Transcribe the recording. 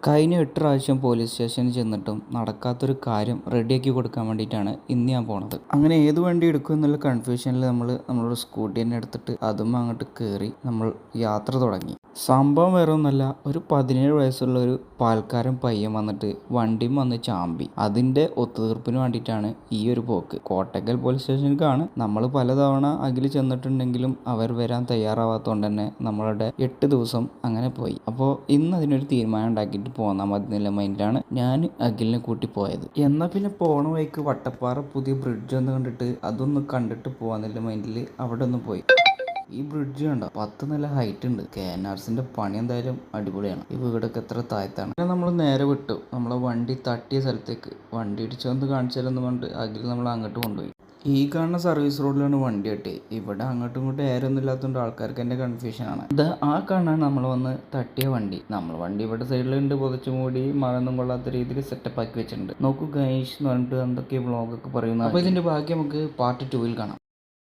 കഴിഞ്ഞ 8 പ്രാവശ്യം പോലീസ് സ്റ്റേഷനിൽ ചെന്നിട്ടും നടക്കാത്തൊരു കാര്യം റെഡിയാക്കി കൊടുക്കാൻ വേണ്ടിയിട്ടാണ് ഇന്ന് ഞാൻ പോണത്. അങ്ങനെ ഏത് വണ്ടി എടുക്കും എന്നുള്ള കൺഫ്യൂഷനിൽ നമ്മളൊരു സ്കൂട്ടി തന്നെ എടുത്തിട്ട് അതും അങ്ങോട്ട് കയറി നമ്മൾ യാത്ര തുടങ്ങി. സംഭവം വേറെ ഒന്നല്ല, ഒരു 17 വയസ്സുള്ള ഒരു പാൽക്കാരൻ പയ്യൻ വന്നിട്ട് വണ്ടിയും വന്ന് ചാമ്പി. അതിൻ്റെ ഒത്തുതീർപ്പിന് വേണ്ടിയിട്ടാണ് ഈ ഒരു പോക്ക്. കോട്ടക്കൽ പോലീസ് സ്റ്റേഷനിലേക്കാണ്. നമ്മൾ പലതവണ അഖിൽ ചെന്നിട്ടുണ്ടെങ്കിലും അവർ വരാൻ തയ്യാറാവാത്തതുകൊണ്ട് തന്നെ നമ്മളുടെ 8 ദിവസം അങ്ങനെ പോയി. അപ്പോൾ ഇന്ന് അതിനൊരു തീരുമാനം ഉണ്ടാക്കിയിട്ട് പോന്നാൽ മതി എന്നുള്ള മൈൻഡിലാണ് ഞാൻ അഖിലിനെ കൂട്ടി പോയത്. എന്നാൽ പിന്നെ പോണ വഴിക്ക് വട്ടപ്പാറ പുതിയ ബ്രിഡ്ജ് ഒന്ന് കണ്ടിട്ട് അതൊന്ന് കണ്ടിട്ട് പോകാന്നുള്ള മൈൻഡിൽ അവിടെ ഒന്ന് പോയി. ഈ ബ്രിഡ്ജ് കണ്ടോ, 10 നില ഹൈറ്റ് ഉണ്ട്. KNRസിന്റെ പണി എന്തായാലും അടിപൊളിയാണ്. ഈ വീടൊക്കെ എത്ര താഴത്താണ്. പിന്നെ നമ്മൾ നേരെ വിട്ടു നമ്മളെ വണ്ടി തട്ടിയ സ്ഥലത്തേക്ക്. വണ്ടി ഇടിച്ചൊന്ന് കാണിച്ചാലെന്ന് പറഞ്ഞിട്ട് അഖിൽ നമ്മൾ അങ്ങോട്ട് കൊണ്ടുപോയി. ഈ കാണുന്ന സർവീസ് റോഡിലാണ് വണ്ടി തട്ടിയത്. ഇവിടെ അങ്ങോട്ടും ഇങ്ങോട്ടും ഏരൊന്നും ഇല്ലാത്തതുകൊണ്ട് ആൾക്കാർക്ക് എൻ്റെ കൺഫ്യൂഷനാണ്. ഇത് ആ കാണാൻ നമ്മൾ വന്ന് തട്ടിയ വണ്ടി. നമ്മൾ വണ്ടി ഇവിടെ സൈഡിലുണ്ട്, പുതച്ചു മൂടി മഴയൊന്നും കൊള്ളാത്ത രീതിയിൽ സെറ്റപ്പ് ആക്കി വെച്ചിട്ടുണ്ട്. നോക്കൂ ഗൈസ് എന്ന് പറഞ്ഞിട്ട് എന്തൊക്കെ വ്ളോഗൊക്കെ പറയുന്നത്. അപ്പോൾ ഇതിൻ്റെ ബാക്കി നമുക്ക് പാർട്ട് 2 കാണാം.